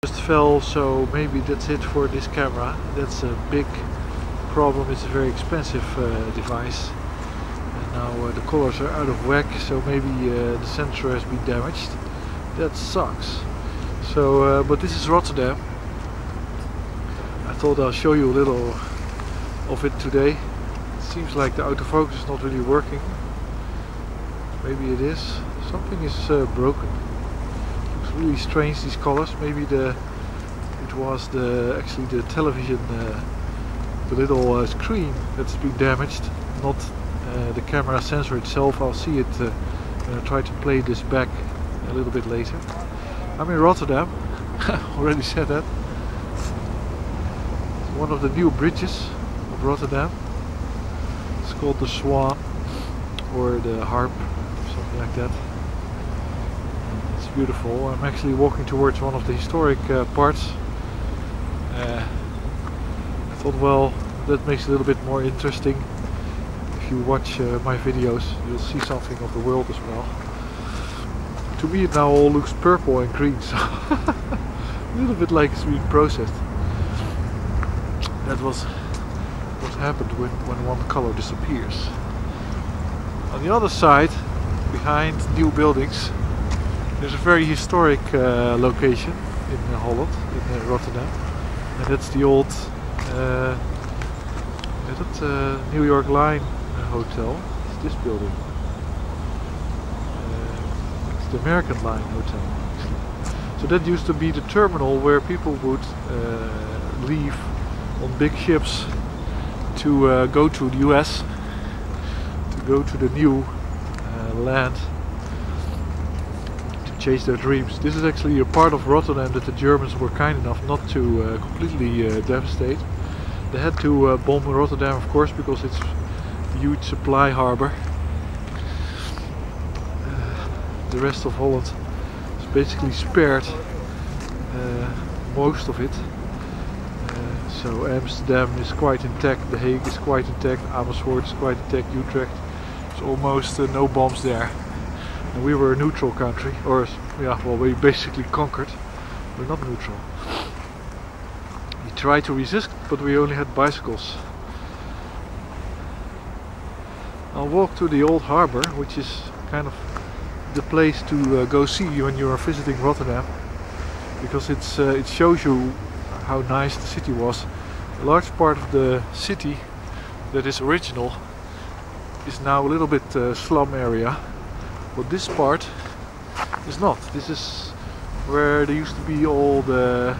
Just fell, so maybe that's it for this camera. That's a big problem. It's a very expensive device, and now the colors are out of whack, so maybe the sensor has been damaged. That sucks. So but this is Rotterdam. I thought I'll show you a little of it today. It seems like the autofocus is not really working. Maybe it is. Something is broken. Looks really strange, these colors. Maybe it was actually the television, the little screen that's been damaged, not the camera sensor itself. I'll see it when I try to play this back a little bit later. I'm in Rotterdam. Already said that. It's one of the new bridges of Rotterdam. It's called the Swan or the Harp, something like that. It's beautiful. I'm actually walking towards one of the historic parts. I thought, well, that makes it a little bit more interesting. If you watch my videos, you'll see something of the world as well. To me it now all looks purple and green, so a little bit like it's being processed. That was what happened when one color disappears. On the other side, behind new buildings, there's a very historic location in Holland, in Rotterdam, and that's the old New York Line hotel. It's this building. It's the American Line hotel, actually. So that used to be the terminal where people would leave on big ships to go to the US, to go to the new land, to chase their dreams. This is actually a part of Rotterdam that the Germans were kind enough not to completely devastate. They had to bomb Rotterdam, of course, because it's a huge supply harbor. The rest of Holland is basically spared, most of it. So Amsterdam is quite intact, The Hague is quite intact, Amersfoort is quite intact, Utrecht. There's almost no bombs there. And we were a neutral country, or yeah, well, we basically conquered. We're not neutral. We tried to resist, but we only had bicycles. I'll walk to the old harbor, which is kind of the place to go see when you are visiting Rotterdam, because it shows you how nice the city was. A large part of the city that is original is now a little bit slum area, but this part is not. This is where there used to be all the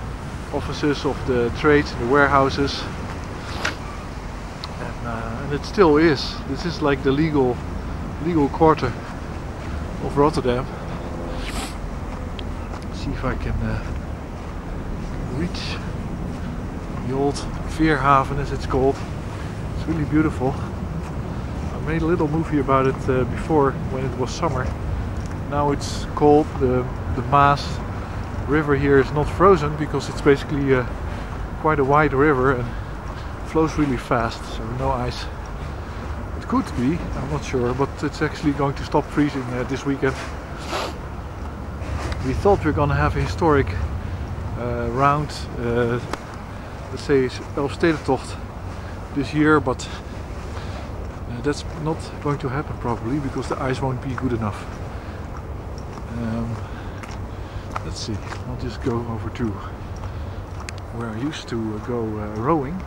offices of the trades and the warehouses, and it still is. This is like the legal quarter of Rotterdam. Let's see if I can reach the old Veerhaven, as it's called. It's really beautiful. I made a little movie about it before, when it was summer. Now it's cold. The Maas river here is not frozen because it's basically quite a wide river and flows really fast, so no ice. It could be, I'm not sure, but it's actually going to stop freezing this weekend. We thought we were going to have a historic round, let's say Elfstedentocht this year, but that's not going to happen probably because the ice won't be good enough. Let's see, I'll just go over to where I used to go rowing.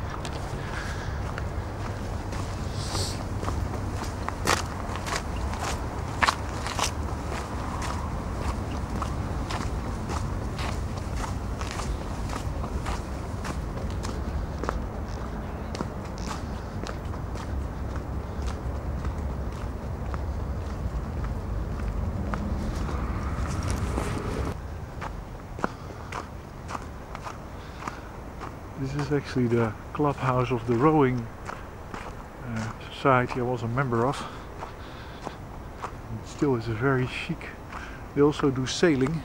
This is actually the clubhouse of the rowing society I was a member of. It still is a very chic. They also do sailing.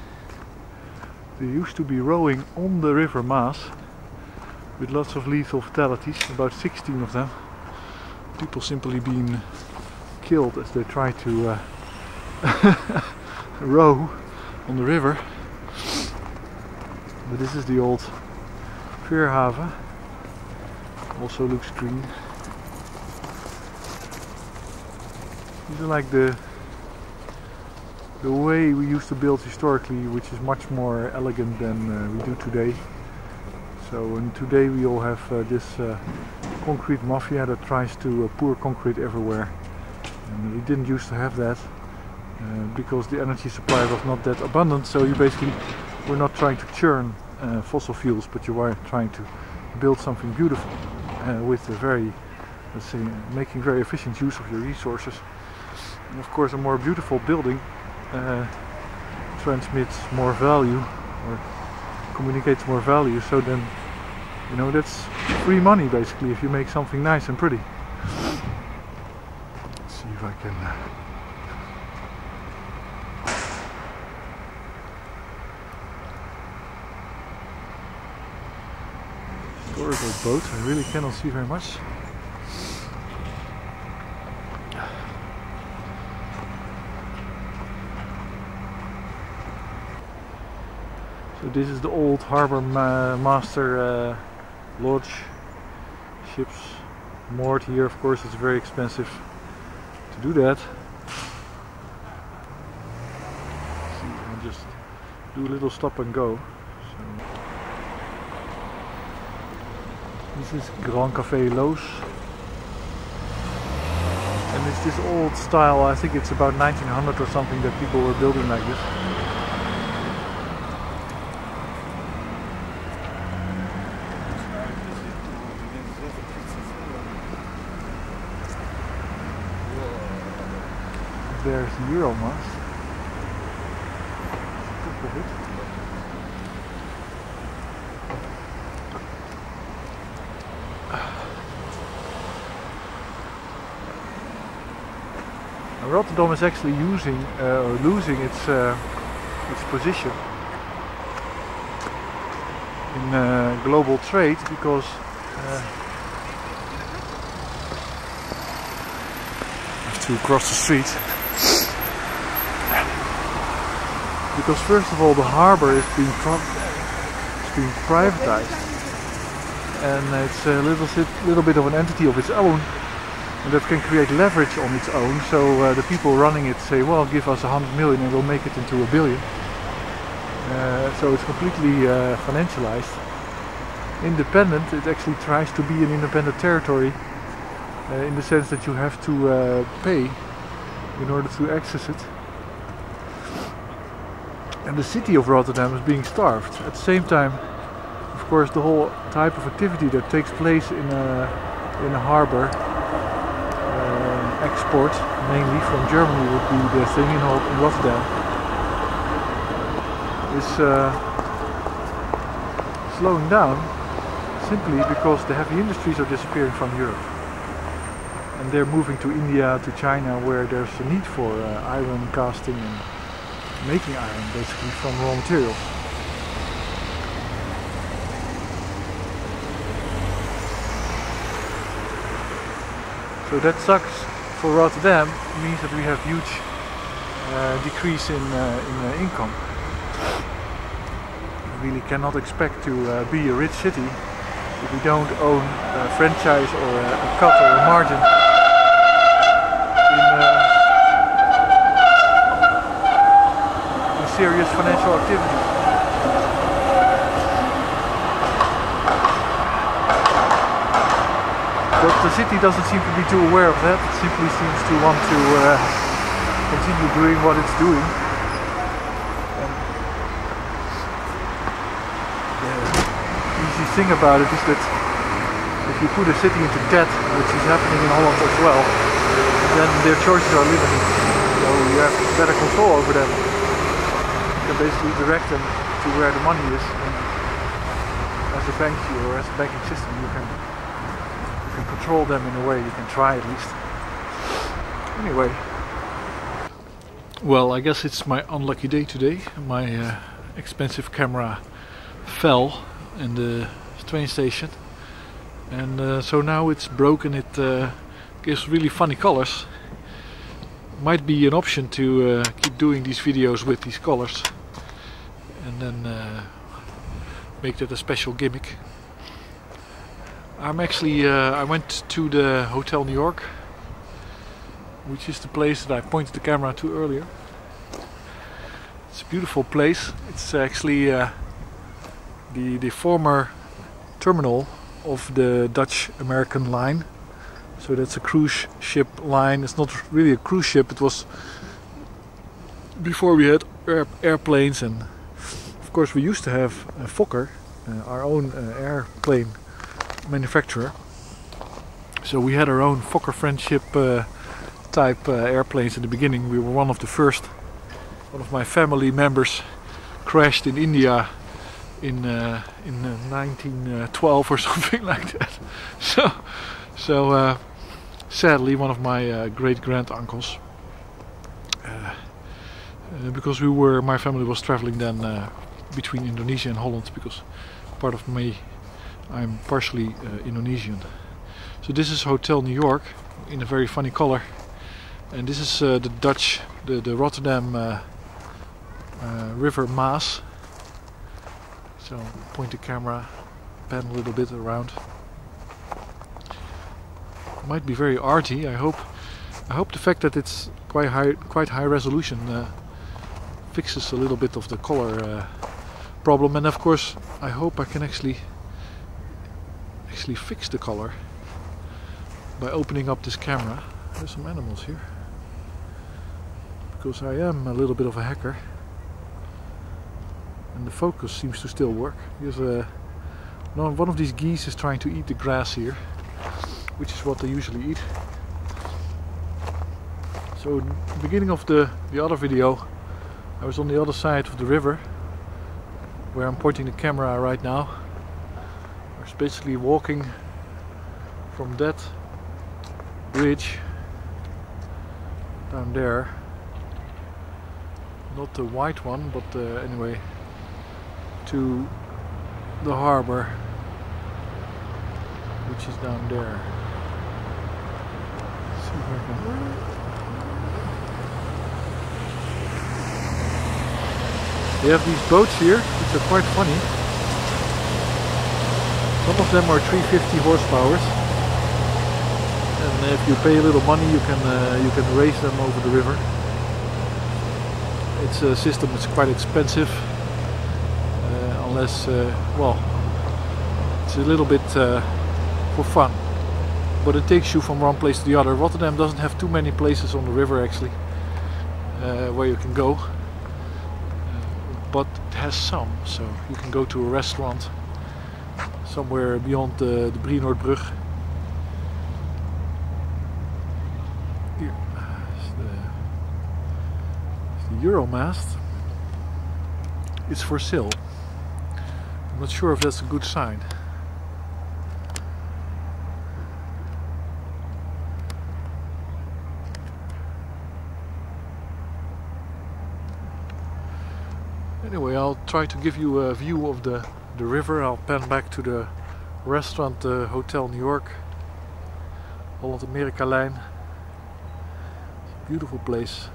They used to be rowing on the river Maas with lots of lethal fatalities, about 16 of them. People simply being killed as they try to row on the river. But this is the old Veerhaven. Also looks green. These are like the way we used to build historically, which is much more elegant than we do today. So and today we all have this concrete mafia that tries to pour concrete everywhere. And we didn't used to have that because the energy supply was not that abundant. So you basically were not trying to churn fossil fuels, but you were trying to build something beautiful with a very, let's say, making very efficient use of your resources. And of course, a more beautiful building transmits more value or communicates more value. So then, you know, that's free money basically if you make something nice and pretty. Let's see if I can. Historical boat. I really cannot see very much. So this is the old harbor master lodge. Ships moored here. Of course, it's very expensive to do that. See, I'll just do a little stop and go. So, this is Grand Café Loos. And it's this old style, I think it's about 1900 or something, that people were building like this. There's the Euromast. Top of it. Rotterdam is actually using or losing its position in global trade because I have to cross the street. Because first of all, the harbour is being privatized, and it's a little bit of an entity of its own, and that can create leverage on its own. So the people running it say, well, give us 100 million and we'll make it into 1 billion. So it's completely financialized. Independent, it actually tries to be an independent territory in the sense that you have to pay in order to access it. And the city of Rotterdam is being starved. At the same time, of course, the whole type of activity that takes place in a harbour, export mainly from Germany would be the thing in Rotterdam, is slowing down simply because the heavy industries are disappearing from Europe. And they're moving to India, to China, where there's a need for iron casting and making iron basically from raw materials. So that sucks for Rotterdam. It means that we have huge decrease in income. We really cannot expect to be a rich city if we don't own a franchise or a cut or a margin serious financial activity. But the city doesn't seem to be too aware of that. It simply seems to want to continue doing what it's doing. And the easy thing about it is that if you put a city into debt, which is happening in Holland as well, then their choices are limited. So you have better control over them. Basically direct them to where the money is, and as a bank or as a banking system you can control them in a way. You can try at least. Anyway, well, I guess it's my unlucky day today. My expensive camera fell in the train station, and so now it's broken. It gives really funny colors. Might be an option to keep doing these videos with these colors. And then make that a special gimmick. I went to the Hotel New York, which is the place that I pointed the camera to earlier. It's a beautiful place. It's actually the former terminal of the Dutch-American line. So that's a cruise ship line. It's not really a cruise ship. It was before we had airplanes, and of course we used to have Fokker, our own airplane manufacturer. So we had our own Fokker Friendship type airplanes in the beginning. We were one of the first. One of my family members crashed in India in 1912 or something like that. So sadly, one of my great granduncles, because my family was traveling then between Indonesia and Holland, because part of me, I'm partially Indonesian. So this is Hotel New York in a very funny color, and this is the Dutch, the Rotterdam River Maas. So point the camera, pan a little bit around. Might be very arty. I hope the fact that it's quite high resolution fixes a little bit of the color problem. And of course, I hope I can actually fix the color by opening up this camera. There's some animals here, because I am a little bit of a hacker. And the focus seems to still work. Here's one of these geese is trying to eat the grass here, which is what they usually eat. So at the beginning of the other video, I was on the other side of the river, where I'm pointing the camera right now. I was basically walking from that bridge down there, not the white one, but anyway, to the harbor, which is down there. Let's see if I can. They have these boats here, which are quite funny. Some of them are 350 horsepower, and if you pay a little money, you can race them over the river. It's a system that's quite expensive. Unless, well, it's a little bit for fun, but it takes you from one place to the other. Rotterdam doesn't have too many places on the river actually where you can go, but it has some. So you can go to a restaurant somewhere beyond the Brienoordbrug. Here is the Euromast. It's for sale. I'm not sure if that's a good sign. Anyway, I'll try to give you a view of the river. I'll pan back to the restaurant, Hotel New York, Holland America line. It's a beautiful place.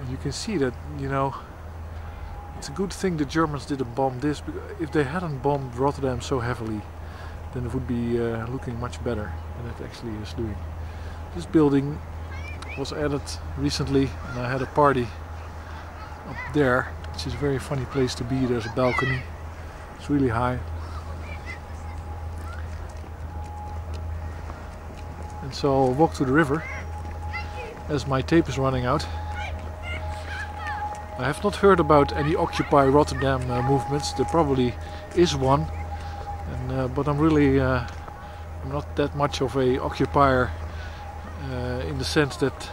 And you can see that, you know, it's a good thing the Germans didn't bomb this, because if they hadn't bombed Rotterdam so heavily, then it would be looking much better than it actually is doing. This building was added recently, and I had a party up there, which is a very funny place to be. There's a balcony, it's really high. And so I'll walk to the river as my tape is running out. I have not heard about any Occupy Rotterdam movements. There probably is one, and but I'm really I'm not that much of a occupier in the sense that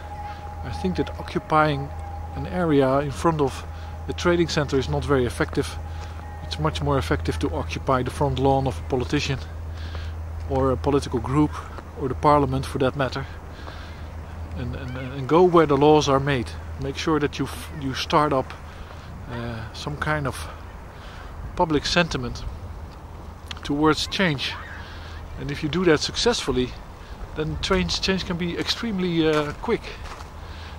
I think that occupying an area in front of a trading center is not very effective. It's much more effective to occupy the front lawn of a politician or a political group, or the parliament for that matter, and go where the laws are made. Make sure that you start up some kind of public sentiment towards change, and if you do that successfully, then change can be extremely quick,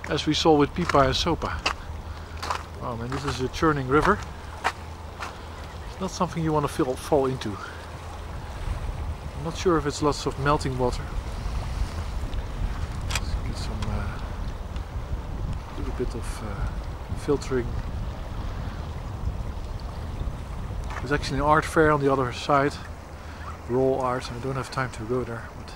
as we saw with Pipa and Sopa. Oh man, this is a churning river. Not something you want to fall into. I'm not sure if it's lots of melting water. Let's get some little bit of filtering. There's actually an art fair on the other side, Roll Art. I don't have time to go there, but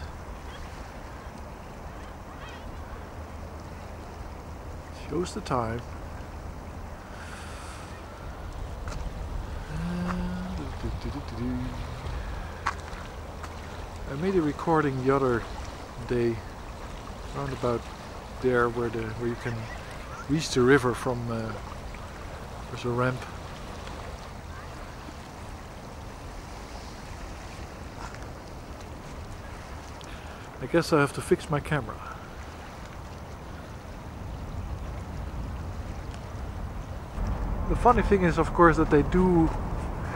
it shows the time. I made a recording the other day, around about there where you can reach the river from. There's a ramp. I guess I have to fix my camera. The funny thing is, of course, that they do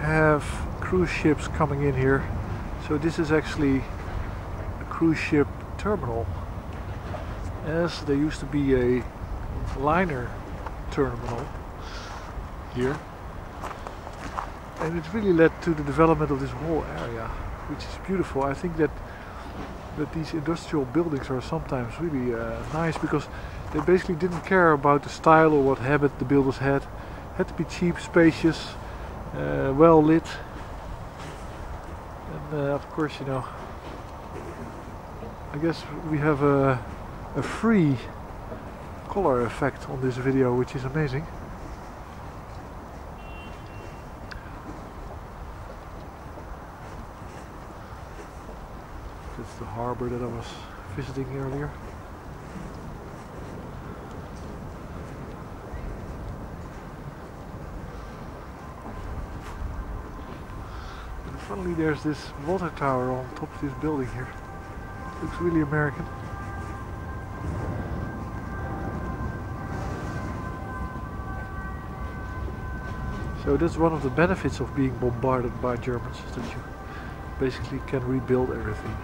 have cruise ships coming in here. So this is actually a cruise ship terminal, as there used to be a liner terminal here. And it really led to the development of this whole area, which is beautiful. I think that these industrial buildings are sometimes really nice, because they basically didn't care about the style or what habit the builders had. Had to be cheap, spacious, well lit, and of course, you know, I guess we have a free color effect on this video, which is amazing. That's the harbor that I was visiting earlier. And suddenly there's this water tower on top of this building here. Looks really American. So that's one of the benefits of being bombarded by Germans, is that you basically can rebuild everything.